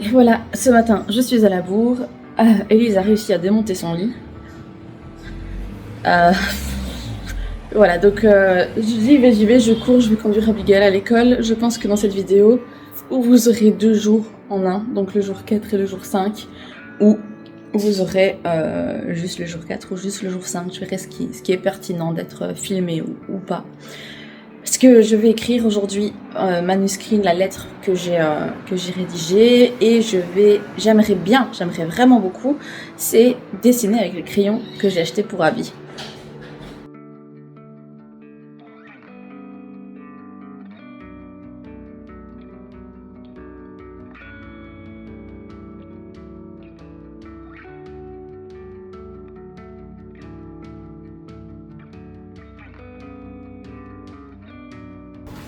Et voilà, ce matin, je suis à la bourre. Elise a réussi à démonter son lit. Voilà, donc j'y vais, je cours, je vais conduire Abigail à l'école. Je pense que dans cette vidéo, où vous aurez 2 jours en un, donc le jour 4 et le jour 5, ou vous aurez juste le jour 4 ou juste le jour 5. Je verrai ce qui est pertinent d'être filmé ou pas. Parce que je vais écrire aujourd'hui manuscrit la lettre que j'ai rédigée et j'aimerais vraiment beaucoup, c'est dessiner avec le crayon que j'ai acheté pour Abby.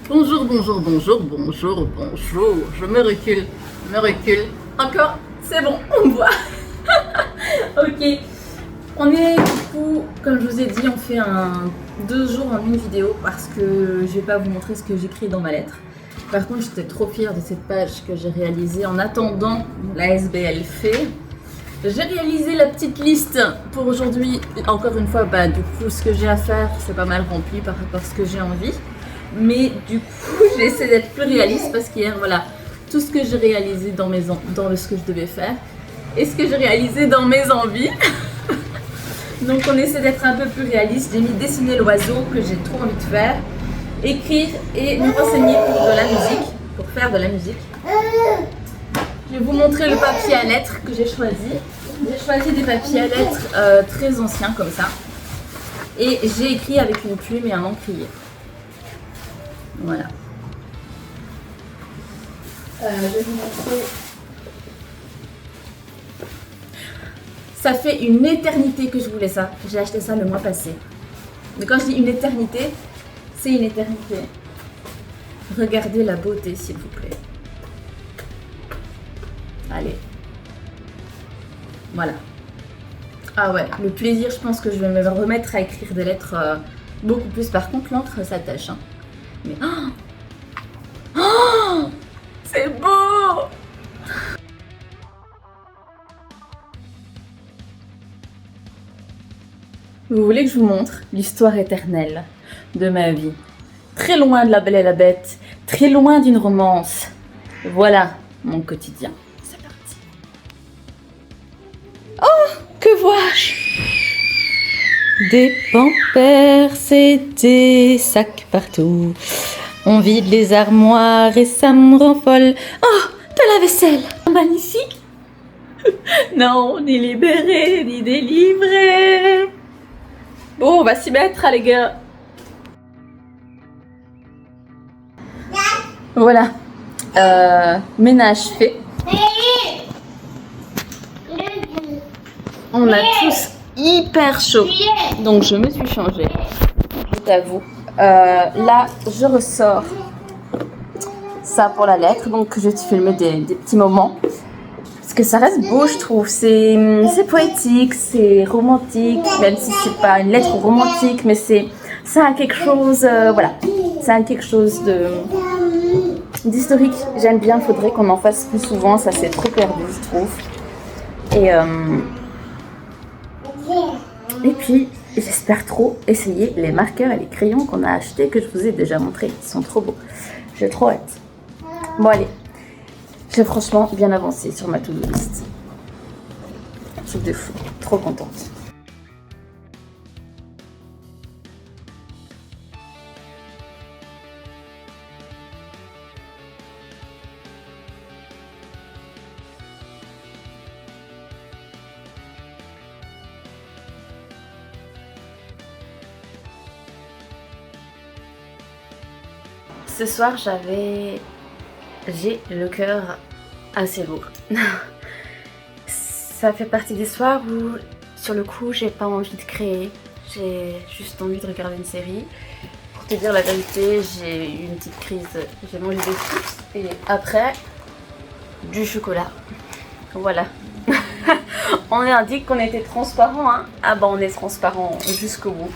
Bonjour, je me recule, encore, c'est bon, on me voit. Ok, on est du coup, comme je vous ai dit, on fait 2 jours en une vidéo parce que je vais pas vous montrer ce que j'écris dans ma lettre. Par contre, j'étais trop fière de cette page que j'ai réalisée en attendant la SBL fait. J'ai réalisé la petite liste pour aujourd'hui. Encore une fois, du coup, ce que j'ai à faire, c'est pas mal rempli par rapport à ce que j'ai envie. Mais du coup, j'essaie d'être plus réaliste parce qu'hier, voilà, tout ce que j'ai réalisé dans ce que je devais faire et ce que j'ai réalisé dans mes envies. Donc, on essaie d'être un peu plus réaliste. J'ai mis dessiner l'oiseau que j'ai trop envie de faire, écrire et me renseigner pour faire de la musique. Je vais vous montrer le papier à lettres que j'ai choisi. J'ai choisi des papiers à lettres très anciens comme ça. Et j'ai écrit avec une plume et un encrier. Voilà. Je vais vous montrer. Ça fait une éternité que je voulais ça. J'ai acheté ça le mois passé. Mais quand je dis une éternité, c'est une éternité. Regardez la beauté, s'il vous plaît. Allez. Voilà. Ah ouais, le plaisir, je pense que je vais me remettre à écrire des lettres beaucoup plus. Par contre, l'encre, ça tâche. Hein. Mais c'est beau! Vous voulez que je vous montre l'histoire éternelle de ma vie? Très loin de La Belle et la Bête, très loin d'une romance. Voilà mon quotidien. C'est parti. Oh, que vois-je? Des pampers et des sacs partout. On vide les armoires et ça me rend folle. Oh, de la vaisselle. Magnifique. Non, ni libéré, ni délivré. Bon, on va s'y mettre, les gars. Voilà. Ménage fait. On a tous hyper chaud. Donc, je me suis changée. Je t'avoue. Là, je ressors ça pour la lettre, donc je vais te filmer des petits moments parce que ça reste beau, je trouve. C'est poétique, c'est romantique, même si c'est pas une lettre romantique, mais ça a quelque chose, voilà, ça a quelque chose d'historique. J'aime bien, il faudrait qu'on en fasse plus souvent, ça c'est trop perdu, je trouve. Et puis j'espère trop essayer les marqueurs et les crayons qu'on a achetés, que je vous ai déjà montrés. Ils sont trop beaux. J'ai trop hâte. Bon, allez. J'ai franchement bien avancé sur ma to-do list. Truc de fou. Trop contente. Ce soir, j'ai le cœur assez lourd. Ça fait partie des soirs où, sur le coup, j'ai pas envie de créer. J'ai juste envie de regarder une série. Pour te dire la vérité, j'ai eu une petite crise. J'ai mangé des chips et après, du chocolat. Voilà. On a dit qu'on était transparent, hein. Ah bah on est transparent jusqu'au bout.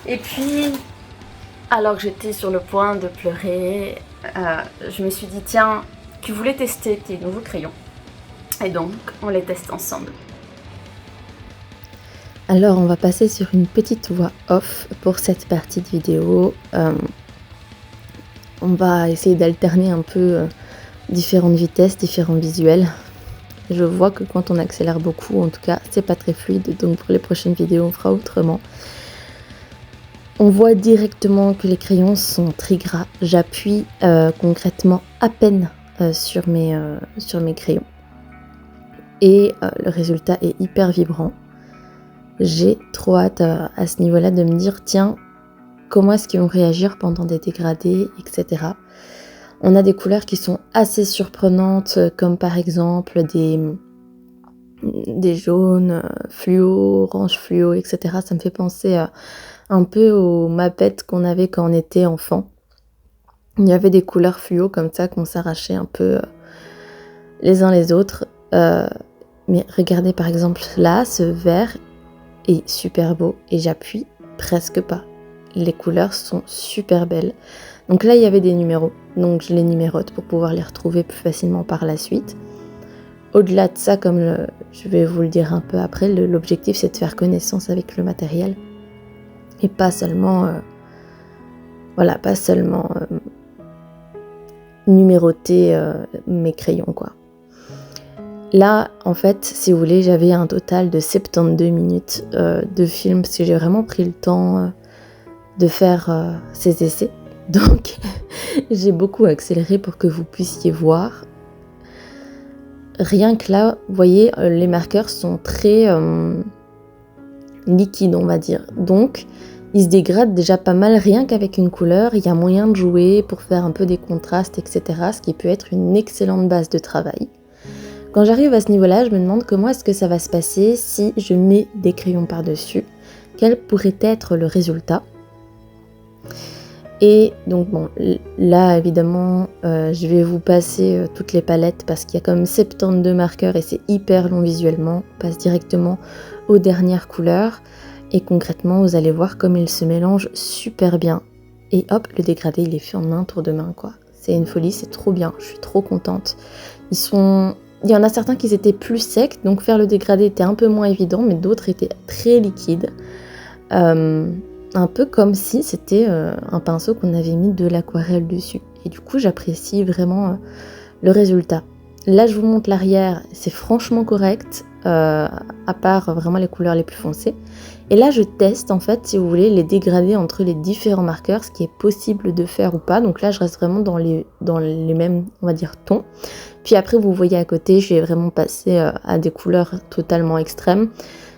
Et puis, alors que j'étais sur le point de pleurer, je me suis dit tiens, qui voulait tester tes nouveaux crayons. Et donc, on les teste ensemble. Alors, on va passer sur une petite voix off pour cette partie de vidéo. On va essayer d'alterner un peu différentes vitesses, différents visuels. Je vois que quand on accélère beaucoup, en tout cas, c'est pas très fluide. Donc pour les prochaines vidéos, on fera autrement. On voit directement que les crayons sont très gras. J'appuie concrètement à peine sur mes crayons. Et le résultat est hyper vibrant. J'ai trop hâte à ce niveau-là de me dire, tiens, comment est-ce qu'ils vont réagir pendant des dégradés, etc. On a des couleurs qui sont assez surprenantes, comme par exemple des jaunes fluo, orange fluo, etc. Ça me fait penser un peu aux mappettes qu'on avait quand on était enfant. Il y avait des couleurs fluo comme ça qu'on s'arrachait un peu les uns les autres. Mais regardez par exemple là, ce vert est super beau et j'appuie presque pas. Les couleurs sont super belles. Donc là, il y avait des numéros, donc je les numérote pour pouvoir les retrouver plus facilement par la suite. Au-delà de ça, comme je vais vous le dire un peu après, l'objectif c'est de faire connaissance avec le matériel et pas seulement, numéroter mes crayons, quoi. Là, en fait, si vous voulez, j'avais un total de 72 minutes de film parce que j'ai vraiment pris le temps de faire ces essais. Donc, j'ai beaucoup accéléré pour que vous puissiez voir. Rien que là, vous voyez, les marqueurs sont très liquides, on va dire. Donc, ils se dégradent déjà pas mal rien qu'avec une couleur. Il y a moyen de jouer pour faire un peu des contrastes, etc. Ce qui peut être une excellente base de travail. Quand j'arrive à ce niveau-là, je me demande comment est-ce que ça va se passer si je mets des crayons par-dessus. Quel pourrait être le résultat ? Et donc bon, là évidemment, je vais vous passer toutes les palettes parce qu'il y a quand même 72 marqueurs et c'est hyper long visuellement. On passe directement aux dernières couleurs et concrètement, vous allez voir comme ils se mélangent super bien. Et hop, le dégradé, il est fait en un tour de main, quoi. C'est une folie, c'est trop bien, je suis trop contente. Il y en a certains qui étaient plus secs, donc faire le dégradé était un peu moins évident, mais d'autres étaient très liquides. Un peu comme si c'était un pinceau qu'on avait mis de l'aquarelle dessus. Et du coup, j'apprécie vraiment le résultat. Là, je vous montre l'arrière, c'est franchement correct, à part vraiment les couleurs les plus foncées. Et là, je teste en fait, si vous voulez, les dégradés entre les différents marqueurs, ce qui est possible de faire ou pas. Donc là, je reste vraiment dans les mêmes, on va dire, tons. Puis après, vous voyez à côté, je vais vraiment passer à des couleurs totalement extrêmes,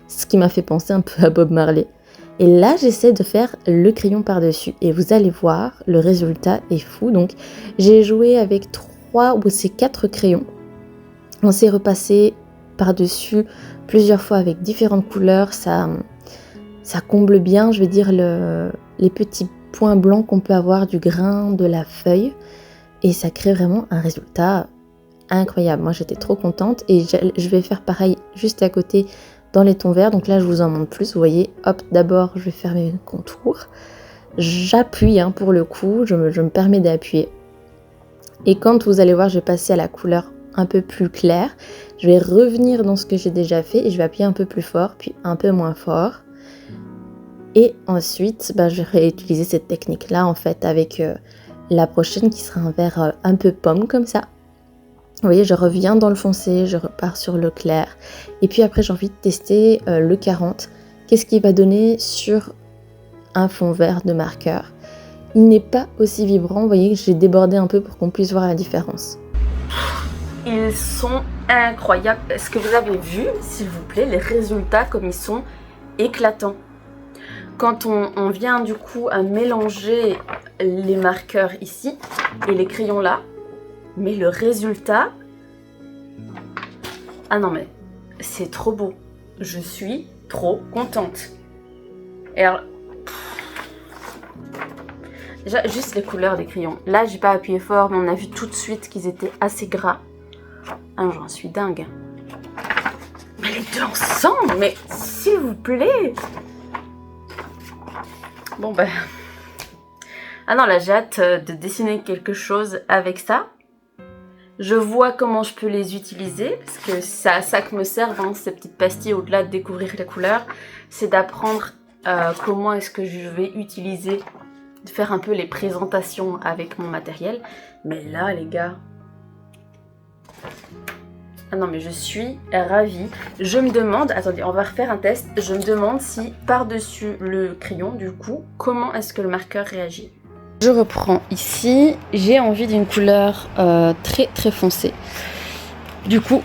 ce qui m'a fait penser un peu à Bob Marley. Et là, j'essaie de faire le crayon par-dessus. Et vous allez voir, le résultat est fou. Donc, j'ai joué avec 3 ou 4 crayons. On s'est repassé par-dessus plusieurs fois avec différentes couleurs. Ça comble bien, je vais dire, les petits points blancs qu'on peut avoir du grain de la feuille. Et ça crée vraiment un résultat incroyable. Moi, j'étais trop contente. Et je vais faire pareil juste à côté dans les tons verts. Donc là, je vous en montre plus. Vous voyez, hop, d'abord, je vais faire mes contours. J'appuie, pour le coup. Je me permets d'appuyer. Et quand vous allez voir, je vais passer à la couleur un peu plus claire. Je vais revenir dans ce que j'ai déjà fait et je vais appuyer un peu plus fort, puis un peu moins fort. Et ensuite, je vais réutiliser cette technique-là, en fait, avec la prochaine qui sera un vert un peu pomme, comme ça. Vous voyez, je reviens dans le foncé, je repars sur le clair. Et puis après, j'ai envie de tester le 40. Qu'est-ce qu'il va donner sur un fond vert de marqueur? Il n'est pas aussi vibrant. Vous voyez, j'ai débordé un peu pour qu'on puisse voir la différence. Ils sont incroyables. Est-ce que vous avez vu, s'il vous plaît, les résultats comme ils sont éclatants? Quand on vient du coup à mélanger les marqueurs ici et les crayons là, mais le résultat... Ah non mais, c'est trop beau. Je suis trop contente. Et alors... Déjà, juste les couleurs des crayons. Là, j'ai pas appuyé fort, mais on a vu tout de suite qu'ils étaient assez gras. Ah, j'en suis dingue. Mais les deux ensemble, mais s'il vous plaît. Bon ben... Ah non, là, j'ai hâte de dessiner quelque chose avec ça. Je vois comment je peux les utiliser, parce que c'est à ça que me servent hein, ces petites pastilles, au-delà de découvrir les couleurs, c'est d'apprendre comment est-ce que je vais utiliser, de faire un peu les présentations avec mon matériel. Mais là les gars, ah non mais je suis ravie. Je me demande, attendez on va refaire un test, je me demande si par-dessus le crayon du coup, comment est-ce que le marqueur réagit. Je reprends ici, j'ai envie d'une couleur très très foncée. Du coup,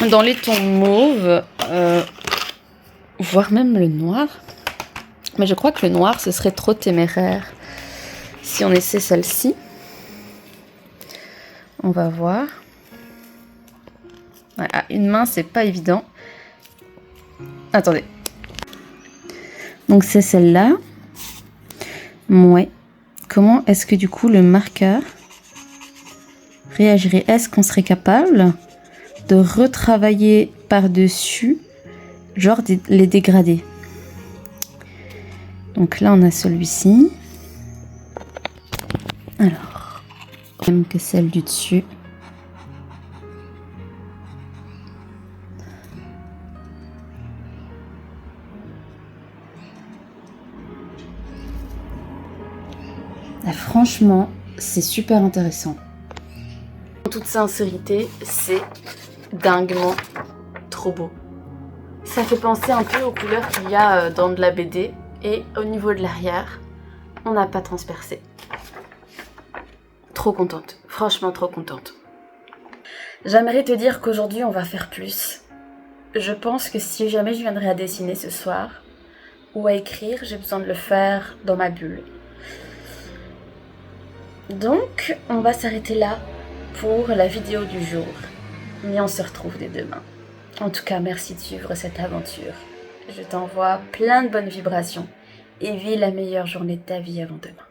dans les tons mauves, voire même le noir. Mais je crois que le noir, ce serait trop téméraire. Si on essaie celle-ci, on va voir. Ouais, à une main, c'est pas évident. Attendez. Donc c'est celle-là. Ouais. Comment est-ce que du coup le marqueur réagirait? Est-ce qu'on serait capable de retravailler par-dessus, genre les dégradés? Donc là on a celui-ci. Alors, même que celle du dessus. Ah, franchement, c'est super intéressant. En toute sincérité, c'est dinguement trop beau. Ça fait penser un peu aux couleurs qu'il y a dans de la BD. Et au niveau de l'arrière, on n'a pas transpercé. Trop contente, franchement trop contente. J'aimerais te dire qu'aujourd'hui on va faire plus. Je pense que si jamais je viendrais à dessiner ce soir, ou à écrire, j'ai besoin de le faire dans ma bulle. Donc, on va s'arrêter là pour la vidéo du jour. Mais on se retrouve dès demain. En tout cas, merci de suivre cette aventure. Je t'envoie plein de bonnes vibrations et vis la meilleure journée de ta vie avant demain.